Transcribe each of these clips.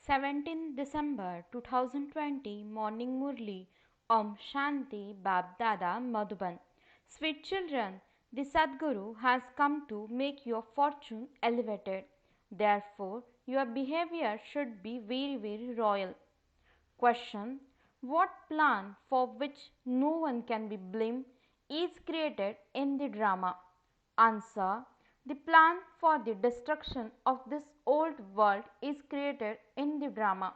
17 December 2020 Morning Murli Om Shanti Bab Dada Madhuban. Sweet children, the Sadguru has come to make your fortune elevated. Therefore, your behavior should be very royal. Question: what plan for which no one can be blamed is created in the drama? Answer: the plan for the destruction of this old world is created in the drama.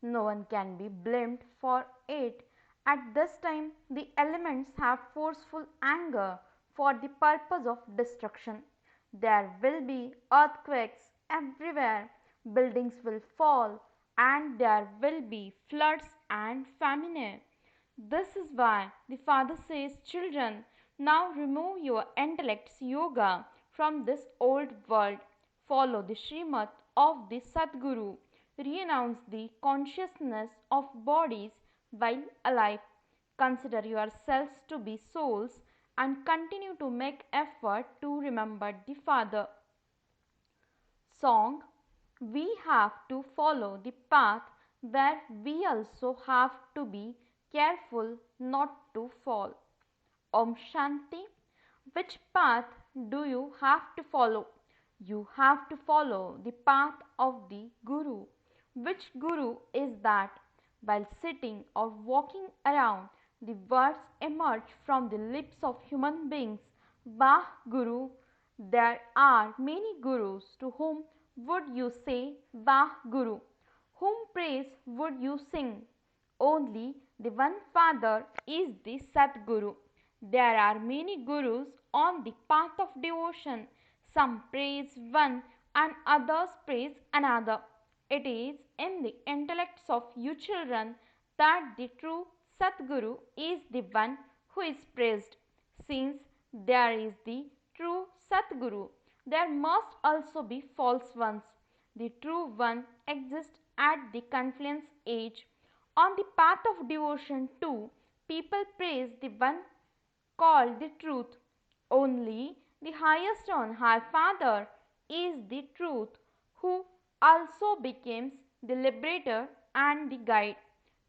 No one can be blamed for it. At this time, the elements have forceful anger for the purpose of destruction. There will be earthquakes everywhere, buildings will fall, and there will be floods and famine. This is why the father says, children, now remove your intellect's yoga from this old world. Follow the Srimad of the Sadguru. Renounce the consciousness of bodies while alive. Consider yourselves to be souls and continue to make effort to remember the Father. Song: we have to follow the path where we also have to be careful not to fall. Om Shanti. Which path do you have to follow? You have to follow the path of the Guru. Which Guru is that? While sitting or walking around, the words emerge from the lips of human beings. Vah Guru. There are many Gurus. To whom would you say Vah Guru? Whom praise would you sing? Only the one Father is the Sadguru. There are many Gurus on the path of devotion. Some praise one and others praise another. It is in the intellects of you children that the true Sadguru is the one who is praised. Since there is the true Sadguru, there must also be false ones. The true one exists at the confluence age. On the path of devotion too, people praise the one called the truth. Only the highest on high Father is the truth, who also becomes the liberator and the guide.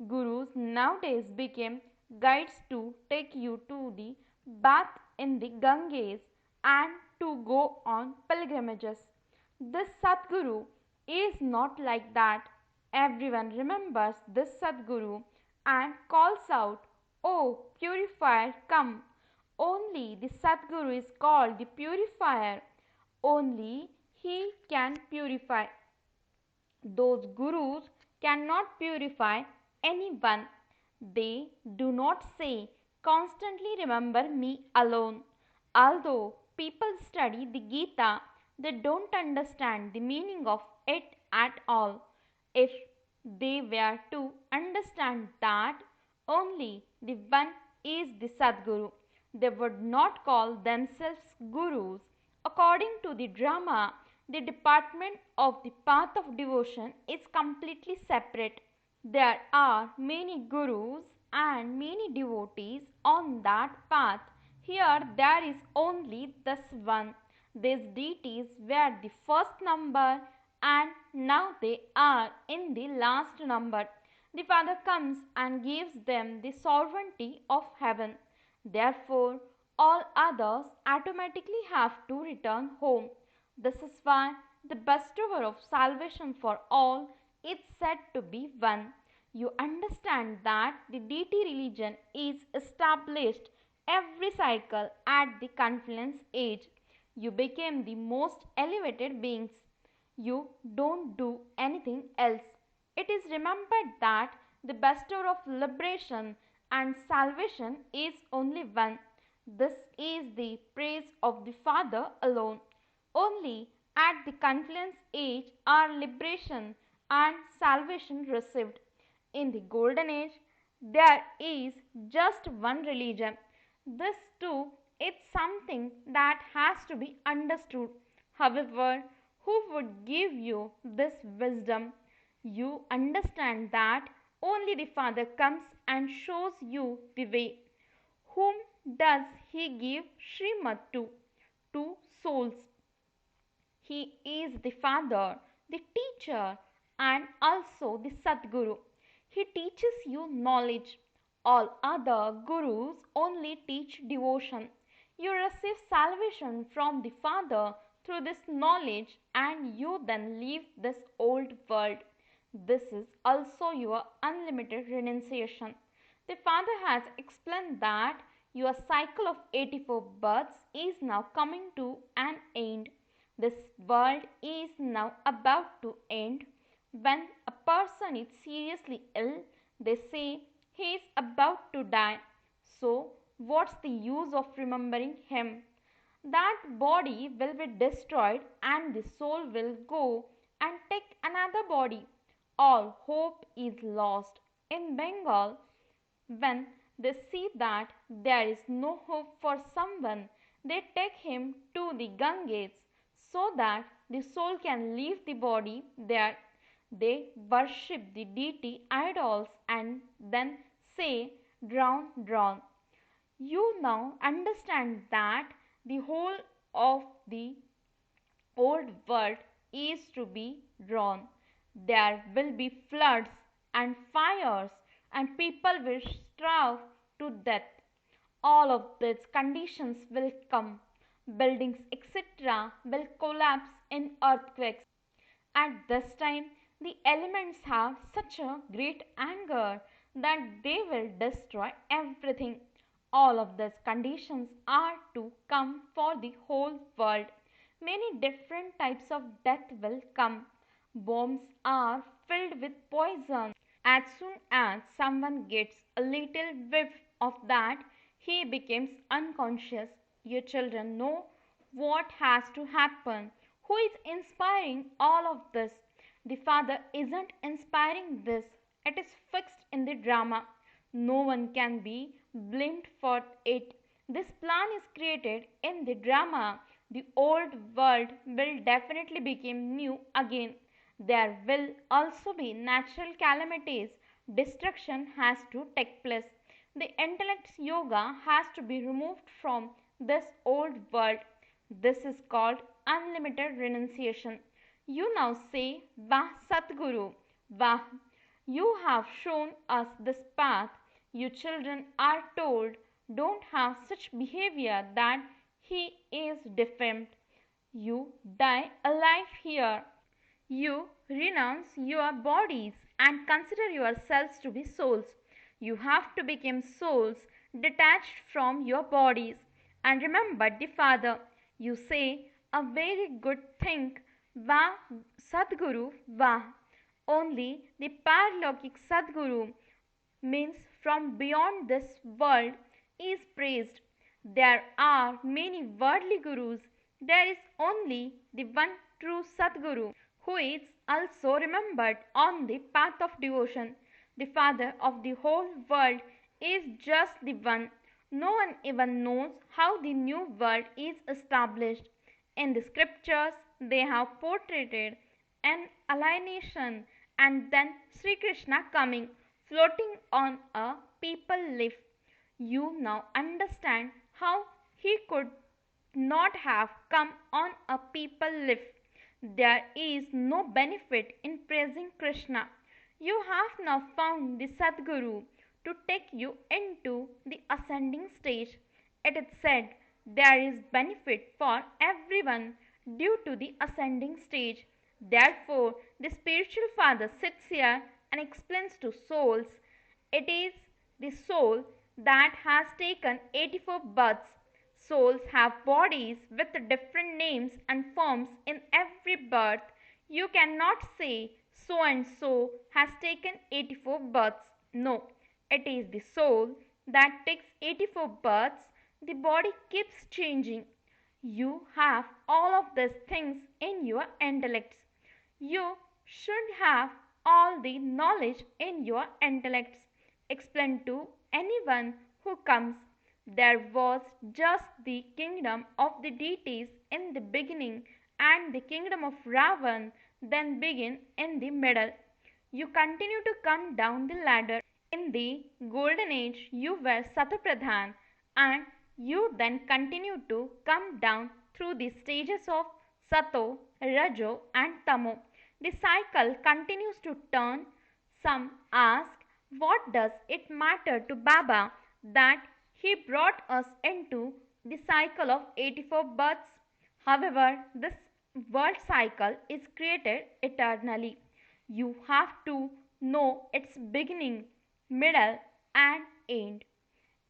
Gurus nowadays became guides to take you to the bath in the Ganges and to go on pilgrimages. This Sadguru is not like that. Everyone remembers this Sadguru and calls out, "O purifier, come." Only the Sadguru is called the purifier. Only he can purify. Those Gurus cannot purify anyone. They do not say, constantly remember me alone. Although people study the Gita, they don't understand the meaning of it at all. If they were to understand that only the one is the Sadguru, they would not call themselves Gurus. According to the drama, the department of the path of devotion is completely separate. There are many Gurus and many devotees on that path. Here there is only this one. These deities were the first number and now they are in the last number. The Father comes and gives them the sovereignty of heaven. Therefore, all others automatically have to return home. This is why the bestower of salvation for all is said to be one. You understand that the deity religion is established every cycle at the confluence age. You became the most elevated beings. You don't do anything else. It is remembered that the bestower of liberation and salvation is only one. This is the praise of the Father alone. Only at the confluence age are liberation and salvation received. In the golden age, there is just one religion. This too is something that has to be understood. However, who would give you this wisdom? You understand that only the Father comes and shows you the way. Whom does he give Srimad to? To souls. He is the Father, the teacher, and also the Sadguru. He teaches you knowledge. All other gurus only teach devotion. You receive salvation from the Father through this knowledge and you then leave this old world. This is also your unlimited renunciation. The Father has explained that your cycle of 84 births is now coming to an end. This world is now about to end. When a person is seriously ill, they say he is about to die. So, what's the use of remembering him? That body will be destroyed and the soul will go and take another body. All hope is lost. In Bengal, when they see that there is no hope for someone, they take him to the Ganges so that the soul can leave the body there. They worship the deity idols and then say, drown, drown. You now understand that the whole of the old world is to be drawn. There will be floods and fires, and people will starve to death. All of these conditions will come. Buildings, etc., will collapse in earthquakes. At this time, the elements have such a great anger that they will destroy everything. All of these conditions are to come for the whole world. Many different types of death will come. Bombs are filled with poison. As soon as someone gets a little whiff of that, he becomes unconscious. Your children know what has to happen. Who is inspiring all of this? The Father isn't inspiring this. It is fixed in the drama. No one can be blamed for it. This plan is created in the drama. The old world will definitely become new again. There will also be natural calamities. Destruction has to take place. The intellect's yoga has to be removed from this old world. This is called unlimited renunciation. You now say, Vah Satguru, Vah, you have shown us this path. You children are told, don't have such behavior that he is defamed. You die alive here. You renounce your bodies and consider yourselves to be souls. You have to become souls detached from your bodies. And remember the Father. You say a very good thing. Vah Sadguru Vah. Only the Paralokik Sadguru means from beyond this world is praised. There are many worldly gurus. There is only the one true Sadguru who is also remembered on the path of devotion. The Father of the whole world is just the one. No one even knows how the new world is established. In the scriptures, they have portrayed an alienation and then Sri Krishna coming, floating on a people leaf. You now understand how he could not have come on a people leaf. There is no benefit in praising Krishna. You have now found the Sadguru to take you into the ascending stage. It is said there is benefit for everyone due to the ascending stage. Therefore, the spiritual father sits here and explains to souls. It is the soul that has taken 84 births. Souls have bodies with different names and forms in every birth. You cannot say so and so has taken 84 births. No, it is the soul that takes 84 births. The body keeps changing. You have all of these things in your intellects. You should have all the knowledge in your intellects. Explain to anyone who comes. There was just the kingdom of the deities in the beginning and the kingdom of Ravan then begin in the middle. You continue to come down the ladder. In the golden age you were Satapradhan and you then continue to come down through the stages of Sato, Rajo and Tamo. The cycle continues to turn. Some ask, what does it matter to Baba that he brought us into the cycle of 84 births? However, this world cycle is created eternally. You have to know its beginning, middle, and end.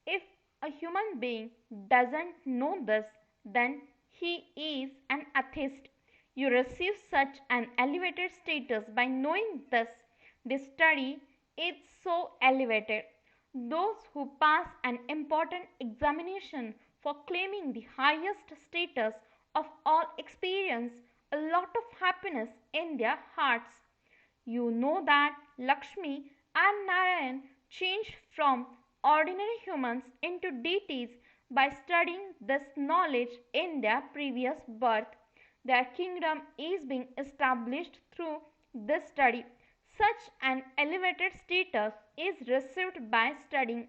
If a human being doesn't know this, then he is an atheist. You receive such an elevated status by knowing this. The study is so elevated. Those who pass an important examination for claiming the highest status of all experience a lot of happiness in their hearts. You know that Lakshmi and Narayan changed from ordinary humans into deities by studying this knowledge in their previous birth. Their kingdom is being established through this study. Such an elevated status is received by studying.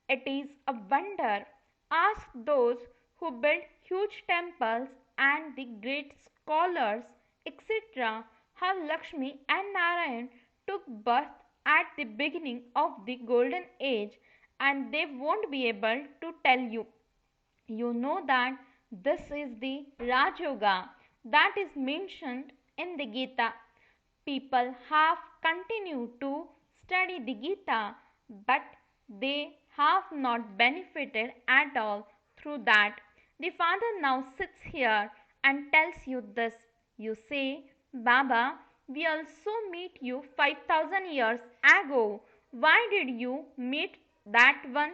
It is a wonder. Ask those who built huge temples and the great scholars, etc., how Lakshmi and Narayan took birth at the beginning of the golden age, and they won't be able to tell you. You know that this is the Raj Yoga that is mentioned in the Gita. People have continued to study the Gita, but they have not benefited at all through that. The Father now sits here and tells you this. You say, Baba, we also meet you 5000 years ago. Why did you meet that one?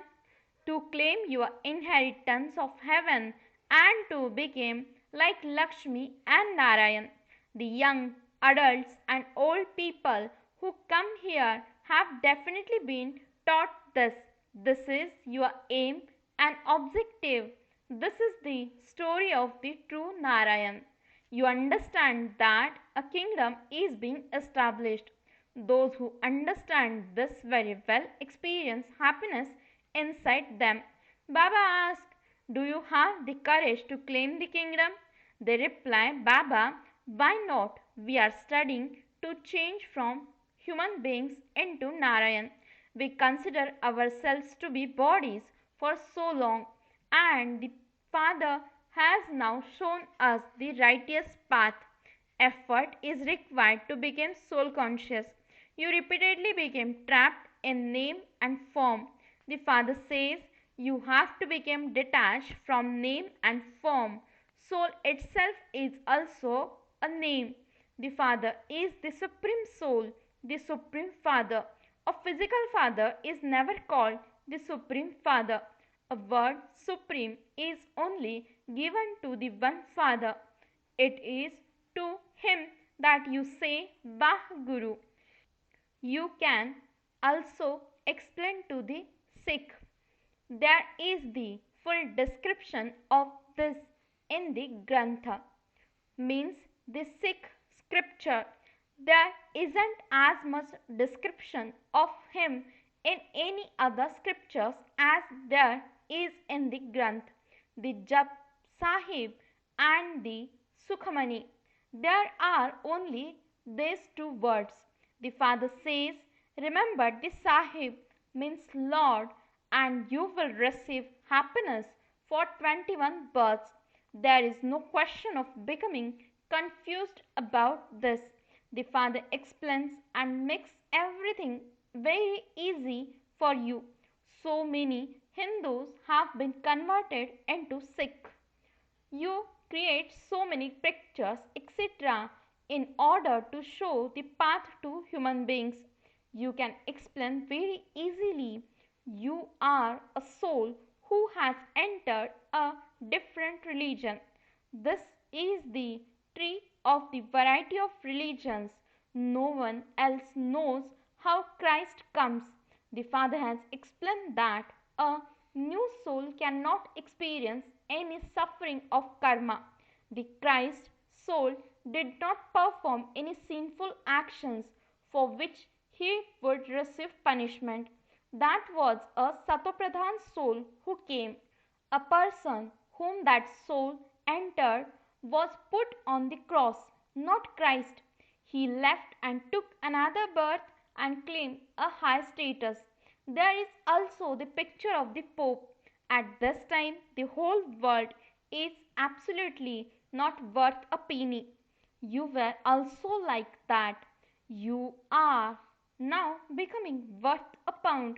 To claim your inheritance of heaven and to become like Lakshmi and Narayan. The young, adults, and old people who come here have definitely been taught this. This is your aim and objective. This is the story of the true Narayan. You understand that a kingdom is being established. Those who understand this very well experience happiness inside them. Baba asked, do you have the courage to claim the kingdom? They reply, Baba, why not? We are studying to change from human beings into Narayan. We consider ourselves to be bodies for so long, and the Father has now shown us the righteous path. Effort is required to become soul conscious. You repeatedly became trapped in name and form. The Father says you have to become detached from name and form. Soul itself is also a name. The Father is the Supreme Soul, the Supreme Father. A physical father is never called the Supreme Father. A word supreme is only given to the one Father. It is to him that you say Guru. You can also explain to the Sikh. There is the full description of this in the Grantha, means the Sikh scripture. There isn't as much description of him in any other scriptures as there is in the Granth, the Jap Sahib, and the Sukhamani. There are only these two words. The Father says, remember the Sahib means Lord, and you will receive happiness for 21 births. There is no question of becoming confused about this. The Father explains and makes everything very easy for you. So many Hindus have been converted into Sikh. You create so many pictures, etc., in order to show the path to human beings. You can explain very easily. You are a soul who has entered a different religion. This is the tree of the variety of religions. No one else knows how Christ comes. The Father has explained that a new soul cannot experience any suffering of karma. The Christ soul did not perform any sinful actions for which he would receive punishment. That was a Satopradhan soul who came. A person whom that soul entered was put on the cross, not Christ. He left and took another birth and claimed a high status. There is also the picture of the Pope. At this time, the whole world is absolutely not worth a penny. You were also like that. You are now becoming worth a pound.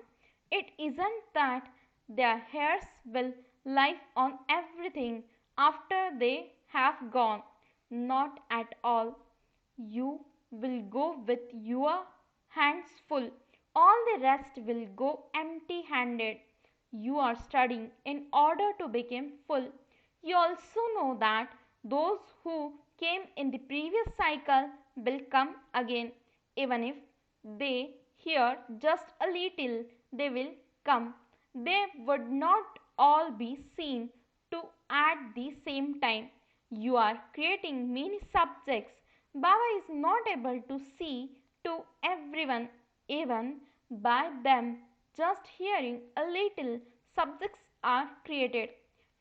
It isn't that their heirs will live on everything after they have gone. Not at all. You will go with your hands full. All the rest will go empty handed. You are studying in order to become full. You also know that those who came in the previous cycle will come again. Even if they hear just a little, they will come. They would not all be seen to at the same time. You are creating many subjects. Baba is not able to see to everyone, even by them just hearing a little. Subjects are created.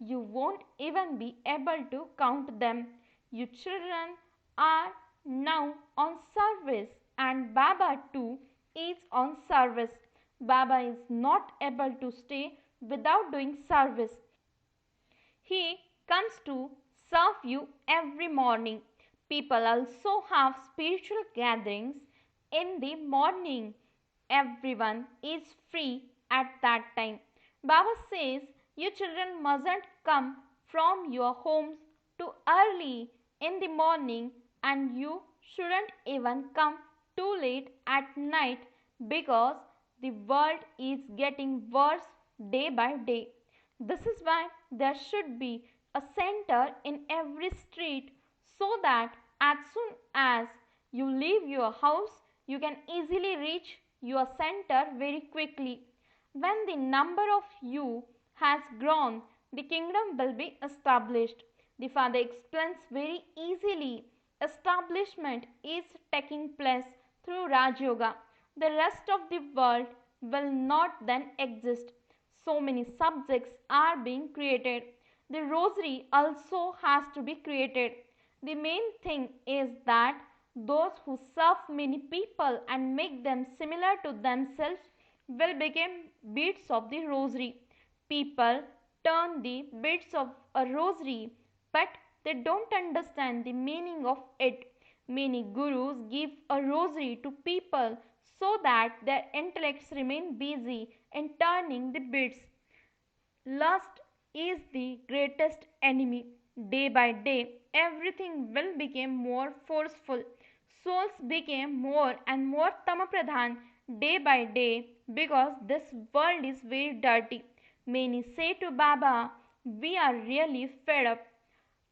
You won't even be able to count them. You children are now on service, and Baba too is on service. Baba is not able to stay without doing service. He comes to serve you every morning. People also have spiritual gatherings in the morning. Everyone is free at that time. Baba says you children mustn't come from your homes too early in the morning, and you shouldn't even come too late at night, because the world is getting worse day by day. This is why there should be a center in every street, so that as soon as you leave your house, you can easily reach your center very quickly. When the number of you has grown, the kingdom will be established. The Father explains very easily. Establishment is taking place through Raj Yoga. The rest of the world will not then exist. So many subjects are being created. The rosary also has to be created. The main thing is that those who serve many people and make them similar to themselves will become beads of the rosary. People turn the beads of a rosary, but they don't understand the meaning of it. Many gurus give a rosary to people so that their intellects remain busy in turning the beads. Lust is the greatest enemy. Day by day, everything will become more forceful. Souls became more and more tamapradhan day by day, because this world is very dirty. Many say to Baba, we are really fed up.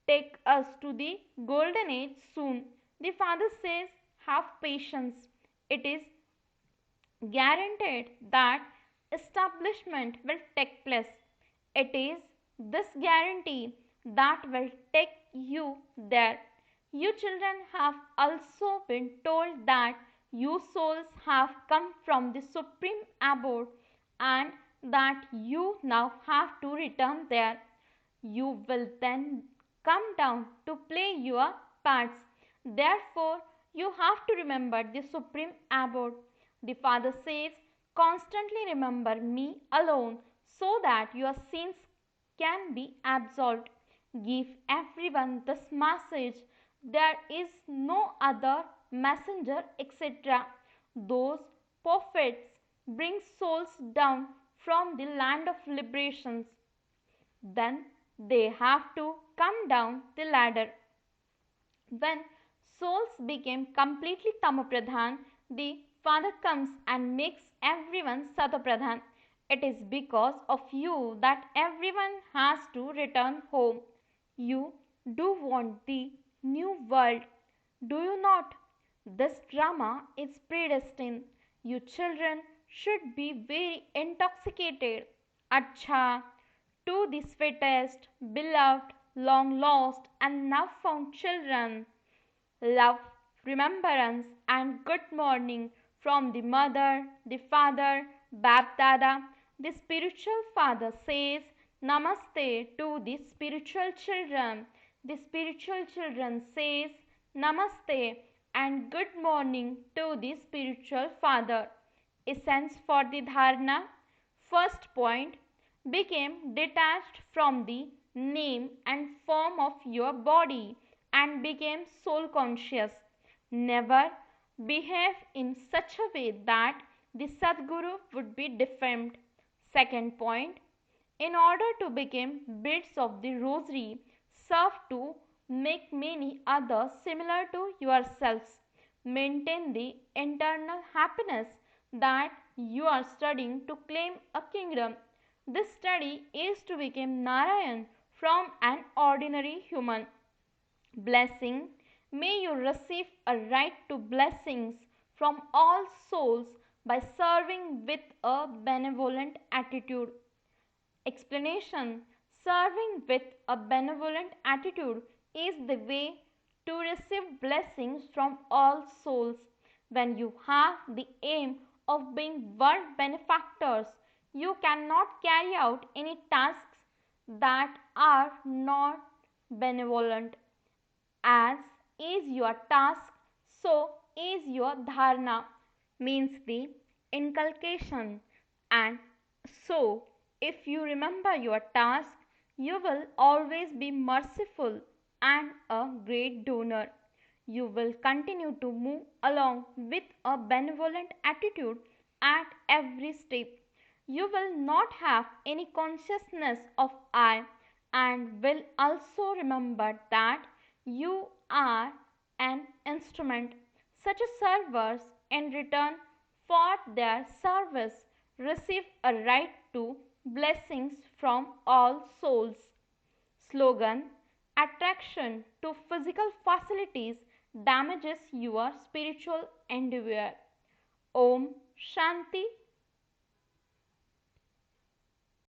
Take us to the golden age soon. The Father says, have patience. It is guaranteed that establishment will take place. It is this guarantee that will take you there. You children have also been told that you souls have come from the supreme abode, and that you now have to return there. You will then come down to play your parts. Therefore, you have to remember the supreme abode. The Father says, constantly remember me alone, so that your sins can be absolved. Give everyone this message. There is no other messenger, etc. Those prophets bring souls down from the land of liberations. Then they have to come down the ladder. When souls became completely tamapradhan, the Father comes and makes everyone satapradhan. It is because of you that everyone has to return home. You do want the new world, do you not? This drama is predestined. You children should be very intoxicated. Acha, to the sweetest, beloved, long lost, and now found children. Love, remembrance, and good morning from the mother, the father, Bap Dada. The spiritual father says Namaste to the spiritual children. The spiritual children says Namaste and good morning to the spiritual father. Essence for the dharana. First point, became detached from the name and form of your body and became soul conscious. Never behave in such a way that the Sadguru would be defamed. Second point, in order to become beads of the rosary, serve to make many others similar to yourselves. Maintain the internal happiness that you are studying to claim a kingdom. This study is to become Narayan from an ordinary human. Blessing. May you receive a right to blessings from all souls by serving with a benevolent attitude. Explanation. Serving with a benevolent attitude is the way to receive blessings from all souls. When you have the aim of being world benefactors, you cannot carry out any tasks that are not benevolent. As is your task, so is your dharana, means the inculcation. And so, if you remember your task, you will always be merciful and a great donor. You will continue to move along with a benevolent attitude at every step. You will not have any consciousness of I and will also remember that you are an instrument. Such servers, in return for their service, receive a right to blessings from all souls. Slogan. Attraction to physical facilities damages your spiritual endeavor. Om Shanti